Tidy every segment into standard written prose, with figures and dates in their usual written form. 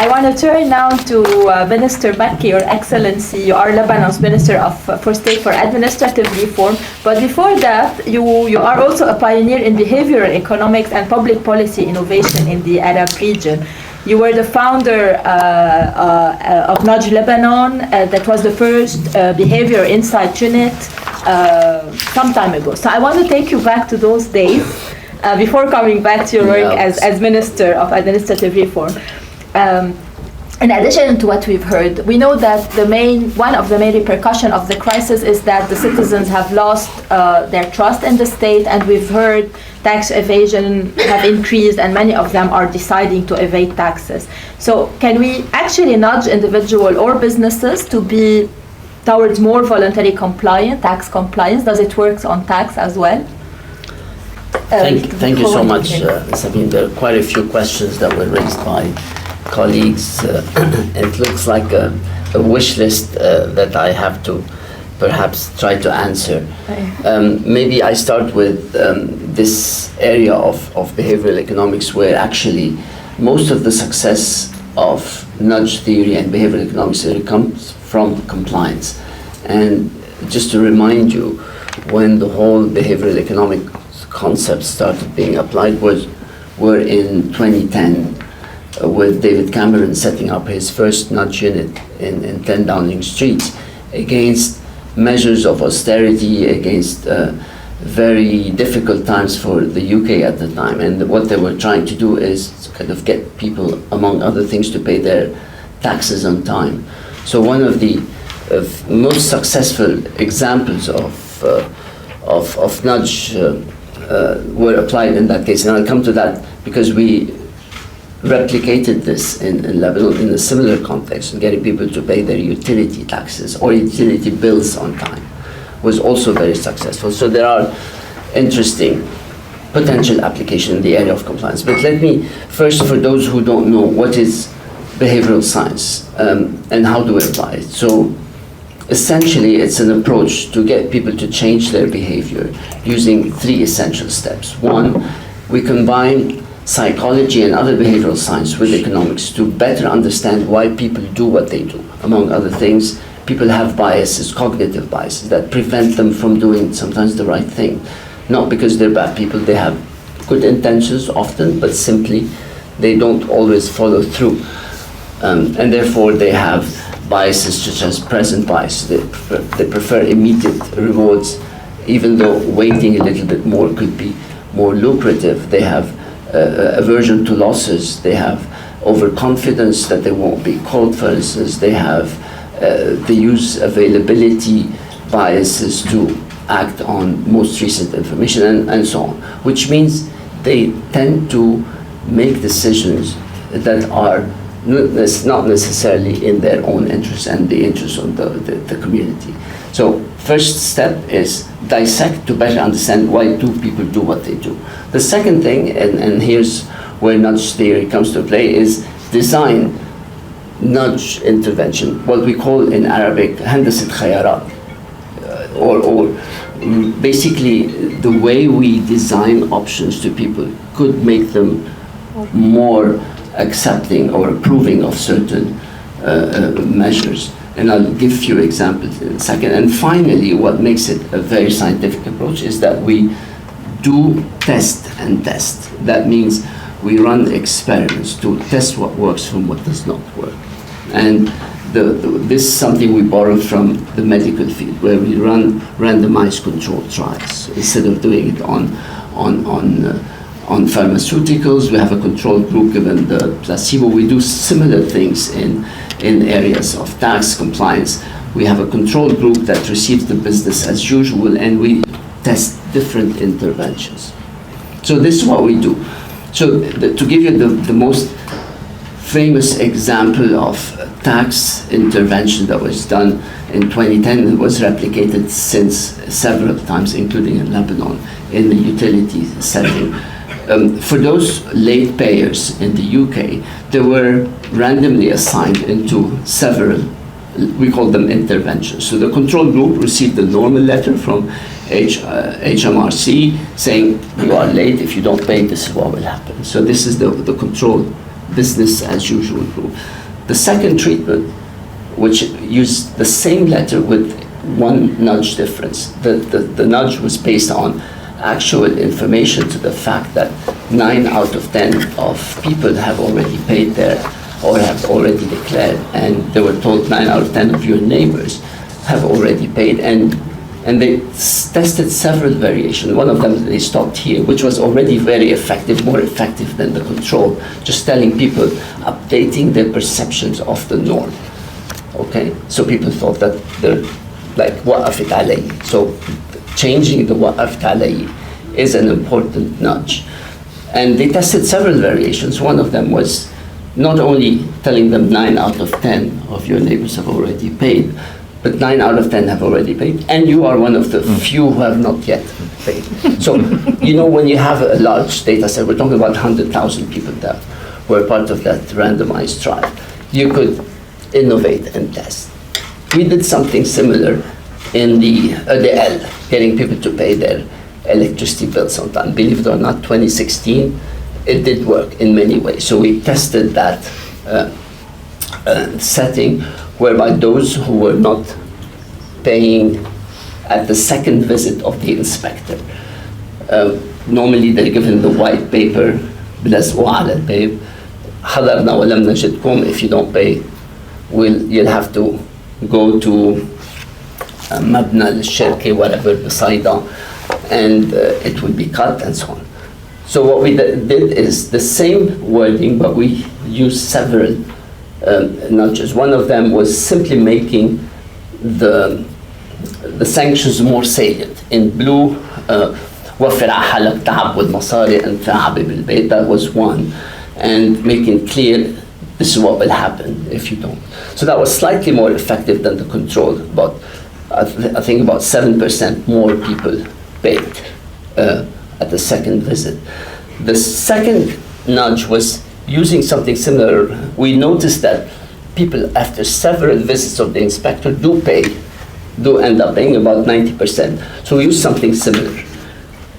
I want to turn now to Minister Makki, Your Excellency. You are Lebanon's Minister for State for Administrative Reform. But before that, you are also a pioneer in behavioral economics and public policy innovation in the Arab region. You were the founder of Nudge Lebanon. That was the first behavior insight unit some time ago. So I want to take you back to those days before coming back to your work as Minister of Administrative Reform. In addition to what we've heard, we know that one of the main repercussions of the crisis is that the citizens have lost their trust in the state, and we've heard tax evasion have increased, and many of them are deciding to evade taxes. So can we actually nudge individual or businesses to be towards more voluntary tax compliance? Does it work on tax as well? Thank you so much, Sabine. There are quite a few questions that were raised by colleagues. It looks like a wish list that I have to perhaps try to answer. Maybe I start with this area of behavioral economics, where actually most of the success of nudge theory and behavioral economics theory comes from compliance. And just to remind you, when the whole behavioral economic concepts started being applied were in 2010, with David Cameron setting up his first nudge unit in 10 Downing Street against measures of austerity, against very difficult times for the UK at the time. And what they were trying to do is kind of get people, among other things, to pay their taxes on time. So one of the most successful examples of nudge were applied in that case. And I'll come to that because we replicated this in Lebanon in a similar context, getting people to pay their utility taxes or utility bills on time was also very successful. So there are interesting potential applications in the area of compliance. But let me first, for those who don't know, what is behavioral science and how do we apply it? So essentially, it's an approach to get people to change their behavior using three essential steps. One, we combine psychology and other behavioral science with economics to better understand why people do what they do. Among other things, people have biases, cognitive biases, that prevent them from doing sometimes the right thing. Not because they're bad people, they have good intentions often, but simply they don't always follow through. And therefore they have biases such as present bias. They prefer immediate rewards, even though waiting a little bit more could be more lucrative. They have aversion to losses. They have overconfidence that they won't be called, for instance. They use availability biases to act on most recent information and so on, which means they tend to make decisions that are not necessarily in their own interest and the interest of the community. So first step is dissect to better understand why do people do what they do. The second thing, and here's where nudge theory comes to play, is design nudge intervention, what we call in Arabic handasat khayarat, or basically the way we design options to people could make them more accepting or approving of certain measures. And I'll give a few examples in a second. And finally, what makes it a very scientific approach is that we do test and test. That means we run experiments to test what works from what does not work. And this is something we borrow from the medical field, where we run randomized controlled trials. Instead of doing it on pharmaceuticals, we have a control group given the placebo. We do similar things in areas of tax compliance. We have a control group that receives the business as usual, and we test different interventions. So this is what we do. So to give you the most famous example of tax intervention that was done in 2010, it was replicated since several times, including in Lebanon, in the utility setting. For those late payers in the UK, they were randomly assigned into several, we call them interventions. So the control group received a normal letter from HMRC saying, you are late, if you don't pay, this is what will happen. So this is the control business as usual rule. The second treatment, which used the same letter with one nudge difference. The nudge was based on actual information to the fact that 9 out of 10 of people have already paid their, or have already declared, and they were told 9 out of 10 of your neighbors have already paid, and they tested several variations. One of them they stopped here, which was already very effective, more effective than the control, just telling people, updating their perceptions of the norm. Okay, so people thought that they're like waqafit alayhi. So changing the waqafit alayhi is an important nudge. And they tested several variations. One of them was not only telling them 9 out of 10 of your neighbors have already paid, but 9 out of 10 have already paid, and you are one of the few who have not yet paid. So, you know, when you have a large data set, we're talking about 100,000 people that were part of that randomized trial, you could innovate and test. We did something similar in the L, getting people to pay their electricity bills on time. Believe it or not, 2016, it did work in many ways. So we tested that setting whereby those who were not paying at the second visit of the inspector, normally they're given the white paper, بلزقوه على الباب, حضرنا ولم نجدكم, if you don't pay, you'll have to go to مبنى للشركة, whatever, بصيدا, and it will be cut and so on. So what we did is the same wording, but we used several nudges. One of them was simply making the sanctions more salient. In blue, وفر على حالك تعب والمصاري انفع بالبيت, that was one, and making clear this is what will happen if you don't. So that was slightly more effective than the control, but I think about 7% more people paid at the second visit. The second nudge was using something similar. We noticed that people after several visits of the inspector do end up paying about 90%. So we used something similar,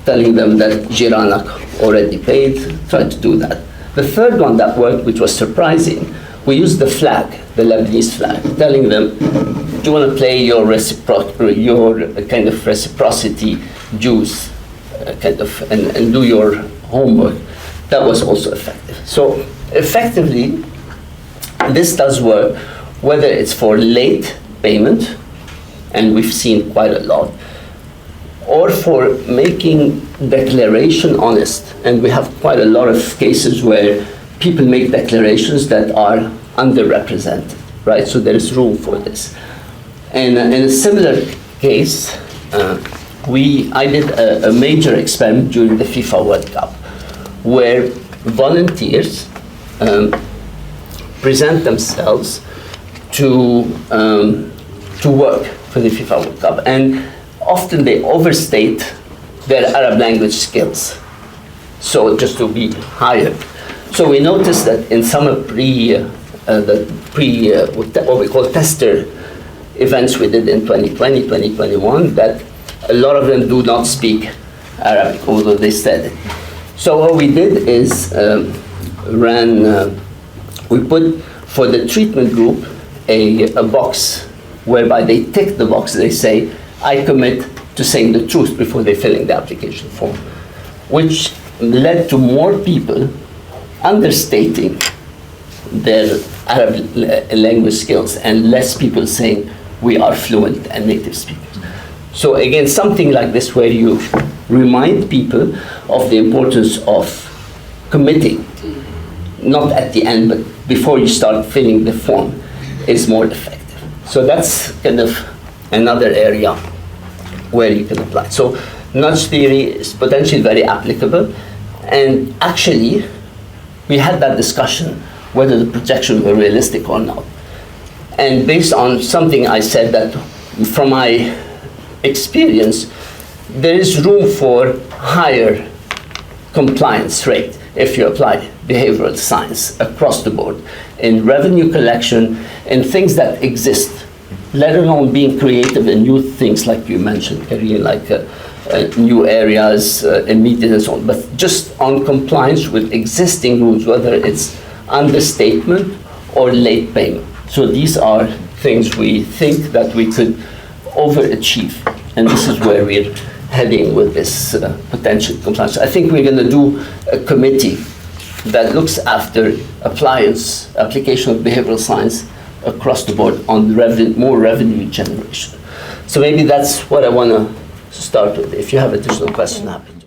telling them that Jiranak already paid, try to do that. The third one that worked, which was surprising, we used the flag, the Lebanese flag, telling them, do you want to play your kind of reciprocity dues, and do your homework? That was also effective. So effectively, this does work, whether it's for late payment, and we've seen quite a lot, or for making declaration honest. And we have quite a lot of cases where people make declarations that are underrepresented, right? So there is room for this. And in a similar case, I did a major experiment during the FIFA World Cup, where volunteers present themselves to work for the FIFA World Cup, and often they overstate their Arab language skills, so just to be hired. So we noticed that in some what we call tester events we did in 2020, 2021, that a lot of them do not speak Arabic, although they said it. So what we did is we put for the treatment group a box whereby they tick the box. They say, I commit to saying the truth before they fill in the application form, which led to more people understating their Arab language skills and less people saying we are fluent and native speakers. So again, something like this where you remind people of the importance of committing, not at the end, but before you start filling the form, is more effective. So that's kind of another area where you can apply. So nudge theory is potentially very applicable, and actually we had that discussion whether the projections were realistic or not. And based on something I said, that from my experience, there is room for higher compliance rate if you apply behavioral science across the board in revenue collection and things that exist, let alone being creative in new things like you mentioned, Kareem, like new areas, immediate and so on. But just on compliance with existing rules, whether it's understatement or late payment. So these are things we think that we could overachieve, and this is where we're heading with this potential compliance. I think we're going to do a committee that looks after application of behavioral science across the board on more revenue generation. So maybe that's what I want to start with. If you have additional questions, happy.